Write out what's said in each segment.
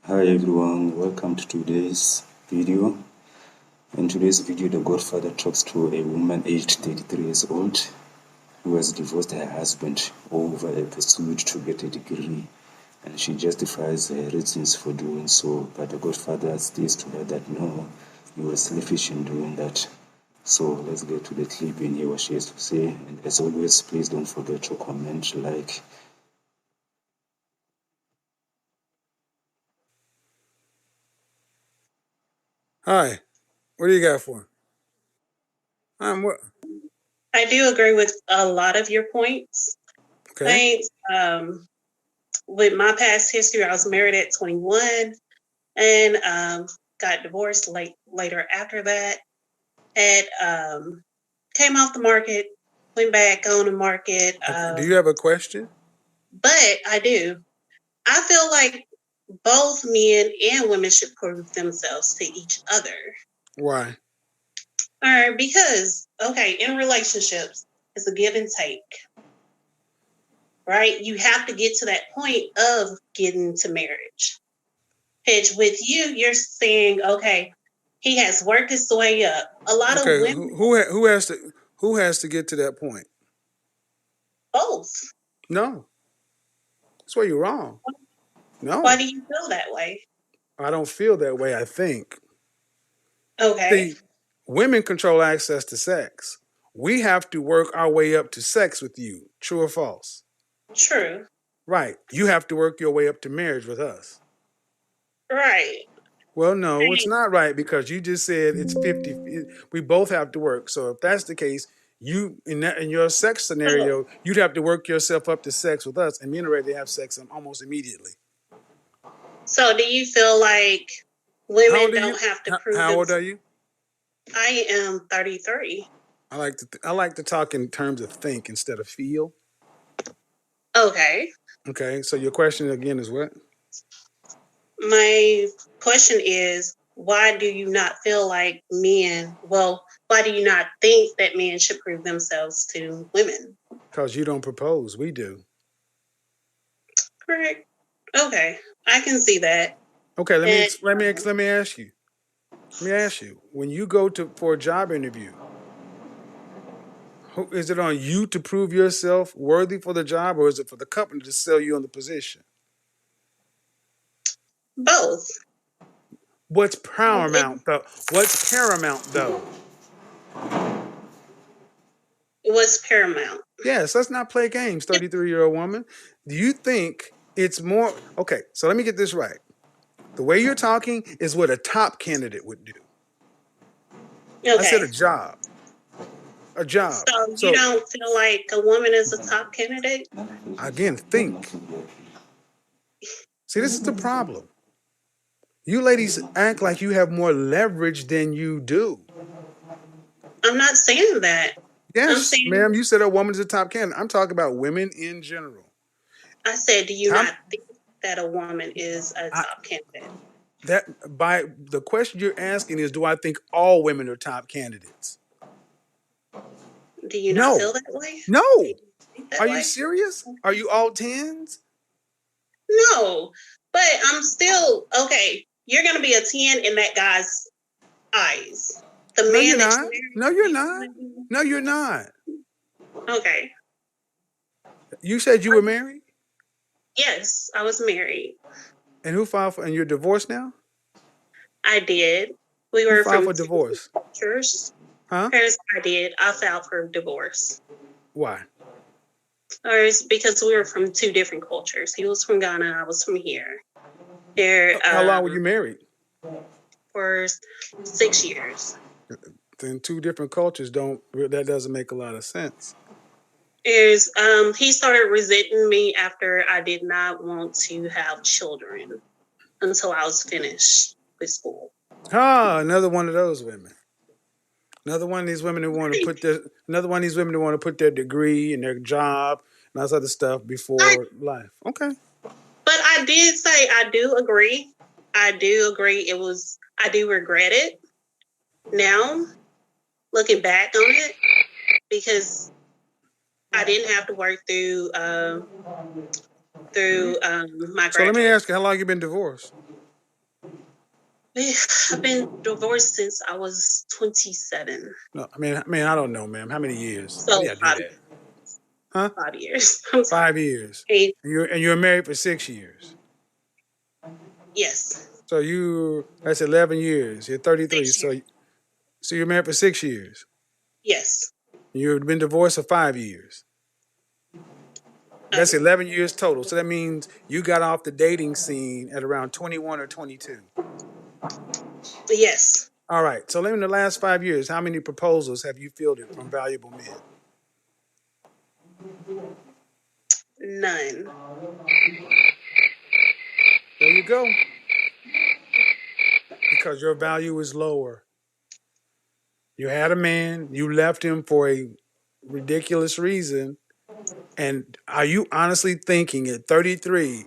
Hi everyone, welcome to today's video. In today's video, the Godfather talks to a woman aged 33 years old who has divorced her husband over a pursuit to get a degree, and she justifies her reasons for doing so, but the Godfather states to her that no, you were selfish in doing that. So let's get to the clip and hear what she has to say. And as always, please don't forget to comment, like. Hi, what do you got for? What? I do agree with a lot of your points. Okay. Thanks. With my past history, I was married at 21 and got divorced later after that. And came off the market, went back on the market. Do you have a question? But I do. I feel like both men and women should prove themselves to each other. Why? All right, because, okay, in relationships, it's a give and take. Right? You have to get to that point of getting to marriage. Pitch with you, you're saying, okay, he has worked his way up. A lot of women, who has to get to that point? both. No, that's where you're wrong. No, Why do you feel that way? I don't feel that way. I think. Okay, See, women control access to sex. We have to work our way up to sex with you. True or false? true. Right. You have to work your way up to marriage with us. Right. Well, no, it's not right because you just said it's 50. We both have to work. So if that's the case, you in your sex So, scenario, you'd have to work yourself up to sex with us, and me and Ray have sex almost immediately. so do you feel like How women old are you? don't have to prove How old themselves? are you? I am 33. I like to talk in terms of think instead of feel. Okay. Okay, so your question again is what? My question is, why do you not feel like men, well, why do you not think that men should prove themselves to women? Because you don't propose, we do. Correct. Okay. I can see that. Okay, And let me ask you. Let me ask you. When you go to for a job interview, is it on you to prove yourself worthy for the job, or is it for the company to sell you on the position? both. What's paramount though? What's paramount though? It was paramount. Yes, let's not play games, 33-year-old woman. Do you think it's more okay? So let me get this right. The way you're talking is what a top candidate would do. I said a Okay. job. A job. So you So don't feel like a woman is a top candidate? again, think. See, this is the problem. You ladies act like you have more leverage than you do. I'm not saying that. I'm Yes, saying, ma'am, you said a woman is a top candidate. I'm talking about women in general. I said, do you Top not think that a woman is a I, top candidate? that by the question you're asking is, do I think all women are top candidates? Do you not No, feel that way? Do you no. think that Are you way? serious? Are you all tens? No. But I'm still, okay, you're going to be a 10 in that guy's eyes. The No, you're man that not. you married, No, you're do not. No, you're not. okay. You said you were married, Yes, I was married. and who filed for? And you're divorced now. I did. We Who were filed from for two divorce? cultures. Huh? Here's what I did. I filed for divorce. Why? Or it's because we were from two different cultures. He was from Ghana. I was from here. Here How long were you married? for 6 years. Then two different cultures don't. That doesn't make a lot of sense. Is he started resenting me after I did not want to have children until I was finished with school. Ah, another one of those women. Another one of these women who want to put their another one of these women who want to put their degree and their job and all this other stuff before life. Okay. But I did say I do agree. I do agree. I do regret it now, looking back on it, because I didn't have to work through my So let me graduate. ask you, how long you been divorced? I've been divorced since I was 27. No, I mean, I don't know, ma'am. How many years? Why do So you do that? Huh? 5 years. I'm sorry. 5 years. Hey, And you're married for 6 years. yes. So that's 11 years. You're 33. 6 years. So you're married for 6 years. Yes. You've been divorced for 5 years. That's 11 years total. So that means you got off the dating scene at around 21 or 22. Yes. All right. So in the last 5 years, how many proposals have you fielded from valuable men? None. There you go. Because your value is lower. You had a man, you left him for a ridiculous reason. And are you honestly thinking at 33,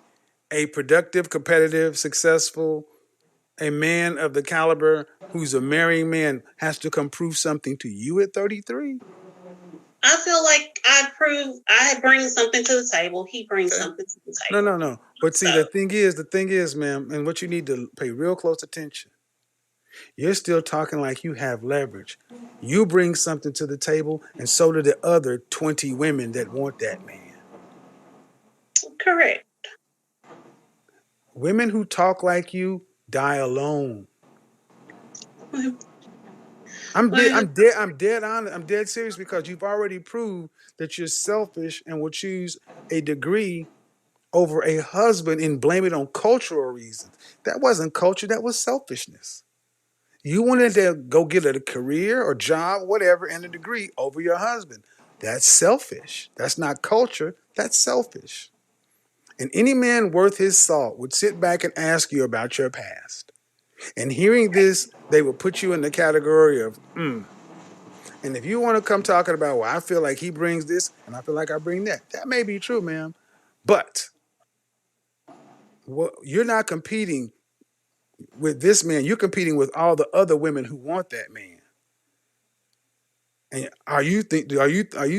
a productive, competitive, successful, a man of the caliber who's a marrying man has to come prove something to you at 33? I feel like I bring something to the table. He brings something to the table. No. But see, the thing is, ma'am, and what you need to pay real close attention. You're still talking like you have leverage. You bring something to the table, and so do the other 20 women that want that man. Correct. Women who talk like you die alone. I'm dead serious because you've already proved that you're selfish and will choose a degree over a husband and blame it on cultural reasons. That wasn't culture, that was selfishness. You wanted to go get a career or job, whatever, and a degree over your husband. That's selfish. That's not culture, that's selfish. And any man worth his salt would sit back and ask you about your past. And hearing this, they will put you in the category of, And if you want to come talking about, well, I feel like he brings this and I feel like I bring that, that may be true, ma'am. But you're not competing with this man. You're competing with all the other women who want that man. And are you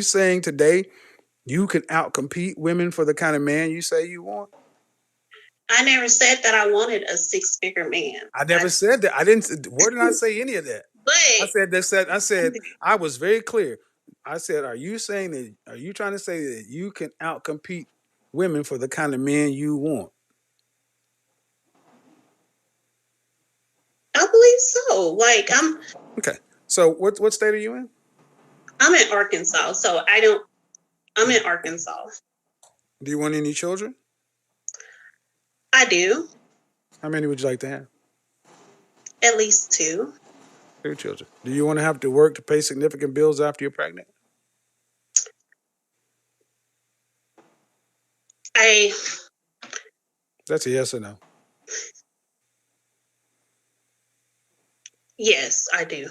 saying today you can outcompete women for the kind of man you say you want? I never said that I wanted a 6-figure man. I never said that. I didn't. Where did I say any of that? But I said I was very clear. I said, are you trying to say that you can outcompete women for the kind of man you want? I believe so. Like Okay. So what state are you in? I'm in Arkansas, so I'm in Arkansas. Do you want any children? I do. How many would you like to have? At least 2. 2 children. Do you want to have to work to pay significant bills after you're pregnant? That's a yes or no. Yes, I do.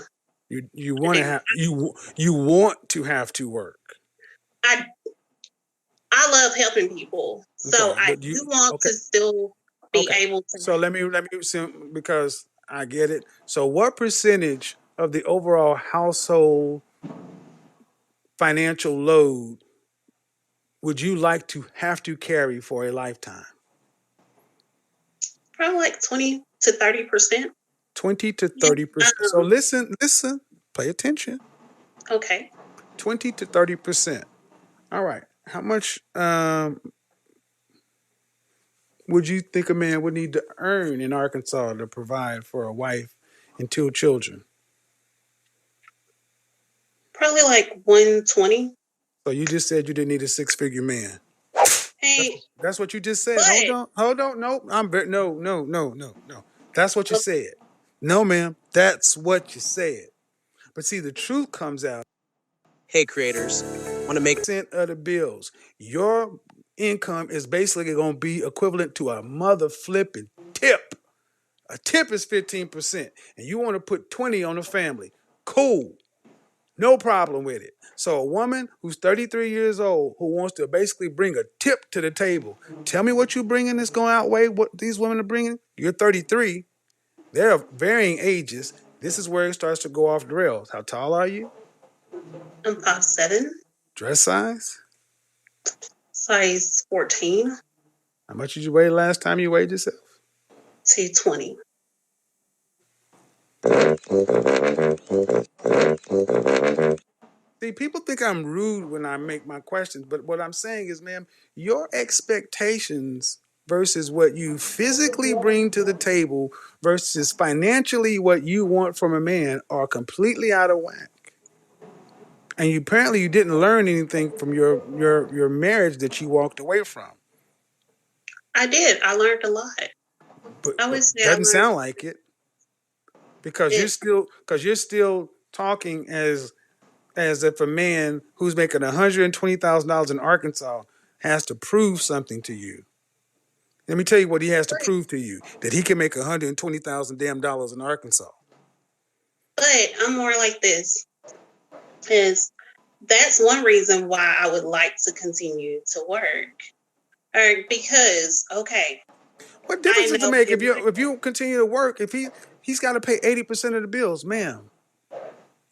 You want to have you want to have to work. I love helping people, so I do want to still be able to. So let me because I get it. So what percentage of the overall household financial load would you like to have to carry for a lifetime? Probably like 20 to 30%. 20 to 30%. So listen, pay attention. Okay. 20 to 30%. All right. How much would you think a man would need to earn in Arkansas to provide for a wife and 2 children? Probably like 120. So you just said you didn't need a 6-figure man. Hey, that's what you just said. Hold on. No, no. That's what you said. No, ma'am. That's what you said. But see, the truth comes out. Hey, creators, want to make % of the bills. Your income is basically going to be equivalent to a mother flipping tip. A tip is 15%, and you want to put 20 on the family. Cool. No problem with it. So a woman who's 33 years old who wants to basically bring a tip to the table. Tell me what you're bringing that's going to outweigh what these women are bringing. You're 33. They're of varying ages. This is where it starts to go off the rails. How tall are you? I'm 5'7". Dress size? Size 14. How much did you weigh last time you weighed yourself? 220. See, people think I'm rude when I make my questions, but what I'm saying is, ma'am, your expectations versus what you physically bring to the table versus financially what you want from a man are completely out of whack. And you didn't learn anything from your marriage that you walked away from. I did. I learned a lot. But I would say I doesn't learned sound like it because it. you're still talking as if a man who's making $120,000 in Arkansas has to prove something to you. Let me tell you what he has to Right. prove to you: that he can make $120,000 damn dollars in Arkansas. But I'm more like this. Is that's one reason why I would like to continue to work. Or because, okay, What I difference does it know make it if you continue to work? If he's got to pay 80% of the bills, ma'am.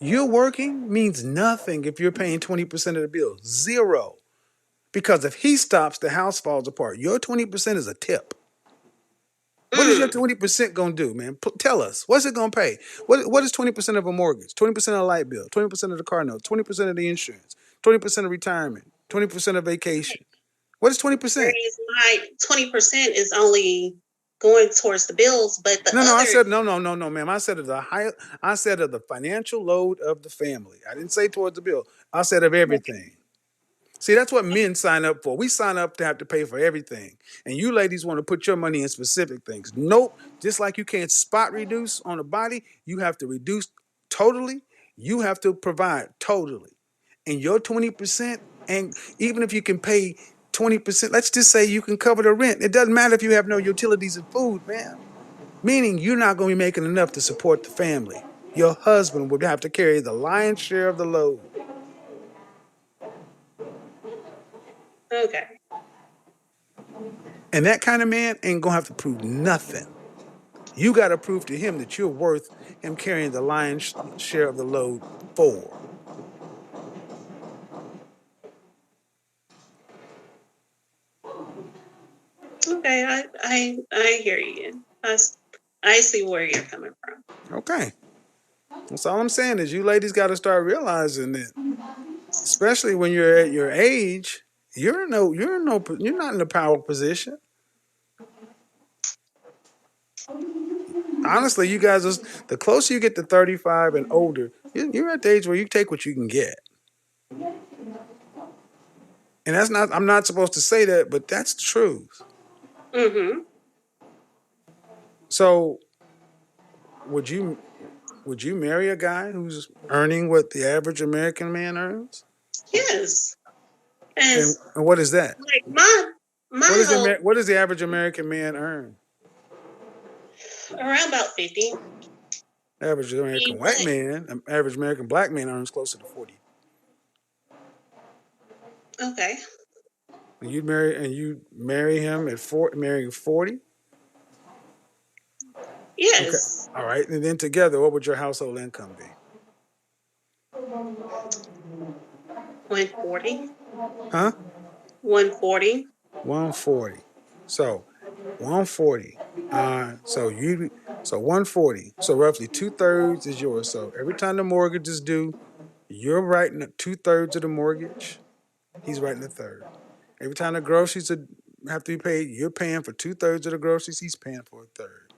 You're working means nothing if you're paying 20% of the bills. Zero. Because if he stops, the house falls apart. Your 20% is a tip. What is your mm, 20% gonna do, man? Tell us. What's it gonna pay? What is 20% of a mortgage? 20% of the light bill, 20% of the car note, 20% of the insurance, 20% of retirement, 20% of vacation. What is 20%? whereas my 20% is only going towards the bills, but the No, I other said no, ma'am. I said of the financial load of the family. I didn't say towards the bill. I said of everything. See, that's what men sign up for. We sign up to have to pay for everything. And you ladies want to put your money in specific things. Nope. Just like you can't spot reduce on a body, you have to reduce totally. You have to provide totally. And your 20%, and even if you can pay 20%, let's just say you can cover the rent. It doesn't matter if you have no utilities and food, man. Meaning you're not going to be making enough to support the family. Your husband would have to carry the lion's share of the load. okay. And that kind of man ain't gonna have to prove nothing. You got to prove to him that you're worth him carrying the lion's share of the load for. Okay, I hear you. I see where you're coming from. Okay. That's all I'm saying is you ladies got to start realizing that, especially when you're at your age, you're not in a power position. Honestly, you guys, the closer you get to 35 and older, you're at the age where you take what you can get. And that's not, I'm not supposed to say that, but that's the truth. Mm-hmm. So would you marry a guy who's earning what the average American man earns? Yes. And And what is that? like my whole What does the average American man earn? around about 50. Average American white But man, average American black man earns closer to 40. okay. And you marry him at marrying 40? Okay. Yes. All right. And then together, what would your household income be? 140. Huh? 140. 140. So 140. So 140. So roughly 2/3 is yours. So every time the mortgage is due, you're writing 2/3 of the mortgage. He's writing a third. Every time the groceries have to be paid, you're paying for 2/3 of the groceries. He's paying for a third.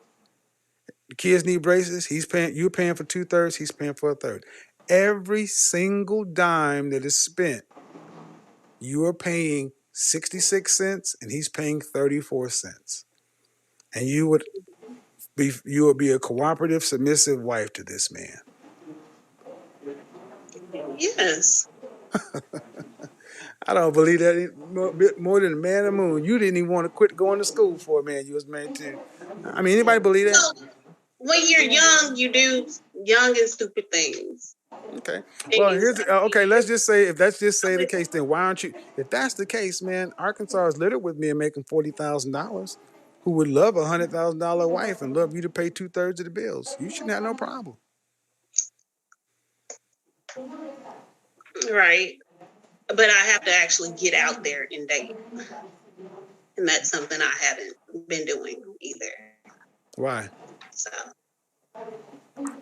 The kids need braces. You're paying for 2/3. He's paying for a third. Every single dime that is spent, you are paying 66 cents, and he's paying 34 cents. And you would be a cooperative, submissive wife to this man. Yes. I don't believe that more than a man in the moon. You didn't even want to quit going to school for a man you was married to. I mean, anybody believe that? So when you're young, you do young and stupid things. Okay. Well, Things. okay. Let's just say if that's just say the case, then why aren't you? If that's the case, man, Arkansas is littered with men making $40,000 who would love a $100,000 wife and love you to pay 2/3 of the bills. You shouldn't have no problem. Right. But I have to actually get out there and date. And that's something I haven't been doing either. Why? So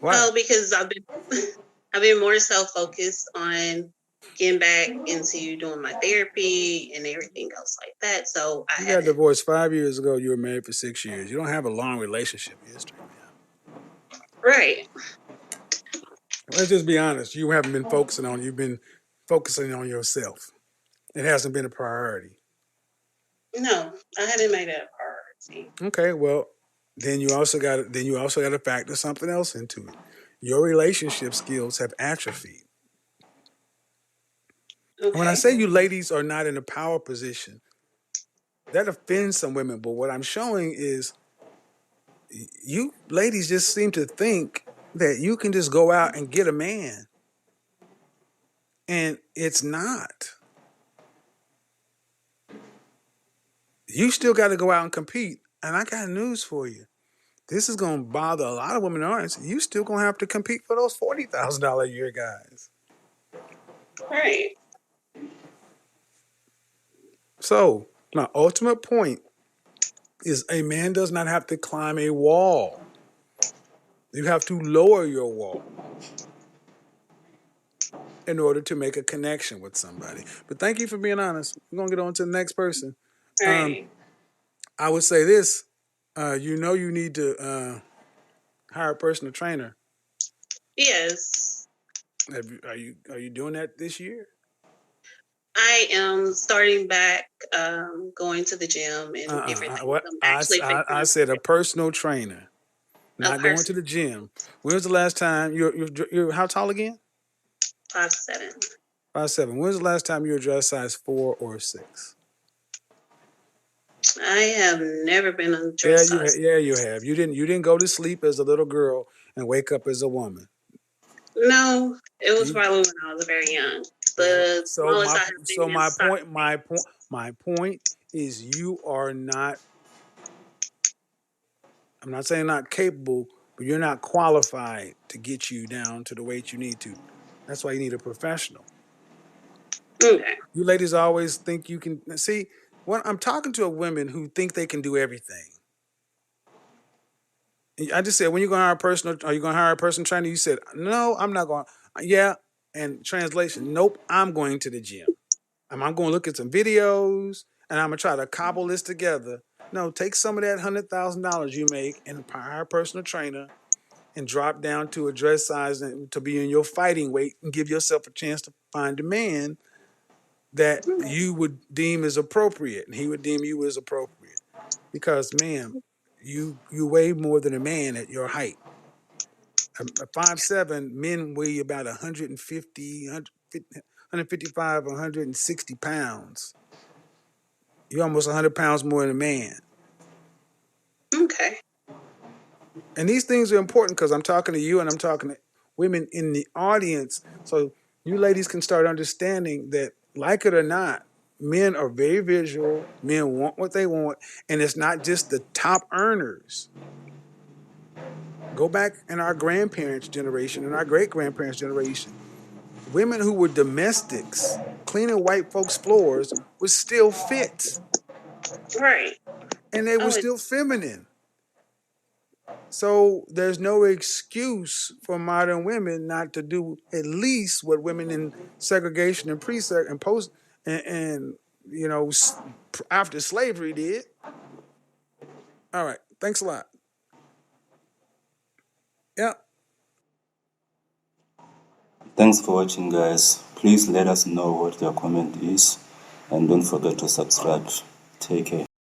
Why? Oh, because I've been more so focused on getting back into doing my therapy and everything else like that. So I You got haven't. divorced 5 years ago. You were married for 6 years. You don't have a long relationship history, man. Right. Let's just be honest. You haven't been focusing on. You've been focusing on yourself. It hasn't been a priority. No, I hadn't made it a priority. Okay, well, then you also got to factor something else into it. Your relationship skills have atrophied. And when I Okay. say you ladies are not in a power position, that offends some women. But what I'm showing is you ladies just seem to think that you can just go out and get a man. And it's not. You still got to go out and compete. And I got news for you. This is going to bother a lot of women aren't. You still going to have to compete for those $40,000 a year guys. Right. So my ultimate point is a man does not have to climb a wall. You have to lower your wall in order to make a connection with somebody. But thank you for being honest. We're going to get on to the next person. Right. I would say this. You need to hire a personal trainer. Yes. Are you doing that this year? I am starting back going to the gym and everything. What I'm actually I said a personal trainer, a not going to person the gym. When was the last time you're how tall again? 5'7". 5'7". When was the last time you were dress size 4 or 6? I have never been a dress size. You have. You didn't go to sleep as a little girl and wake up as a woman. No, it was probably when I was very young. The smallest I have been my point is you are not. I'm not saying not capable, but you're not qualified to get you down to the weight you need to. That's why you need a professional. Okay. You ladies always think you can see. When I'm talking to a women who think they can do everything. I just said, when you going to hire a personal, are you going to hire a personal trainer? You said, no, I'm not going. Yeah. And translation, nope, I'm going to the gym. I'm going to look at some videos and I'm going to try to cobble this together. No, take some of that $100,000 you make and hire a personal trainer and drop down to a dress size and to be in your fighting weight and give yourself a chance to find a man that you would deem as appropriate and he would deem you as appropriate. Because, ma'am, you weigh more than a man at your height. A 5'7", men weigh about 155, 160 pounds. You're almost 100 pounds more than a man. Okay. And these things are important because I'm talking to you and I'm talking to women in the audience. So you ladies can start understanding that, like it or not, men are very visual. Men want what they want. And it's not just the top earners. Go back in our grandparents' generation and our great-grandparents' generation. Women who were domestics, cleaning white folks' floors, was still fit. Right. And they were still feminine. So there's no excuse for modern women not to do at least what women in segregation and pre-seg and post and after slavery did. All right. Thanks a lot. Yeah. Thanks for watching, guys. Please let us know what your comment is and don't forget to subscribe. Take care.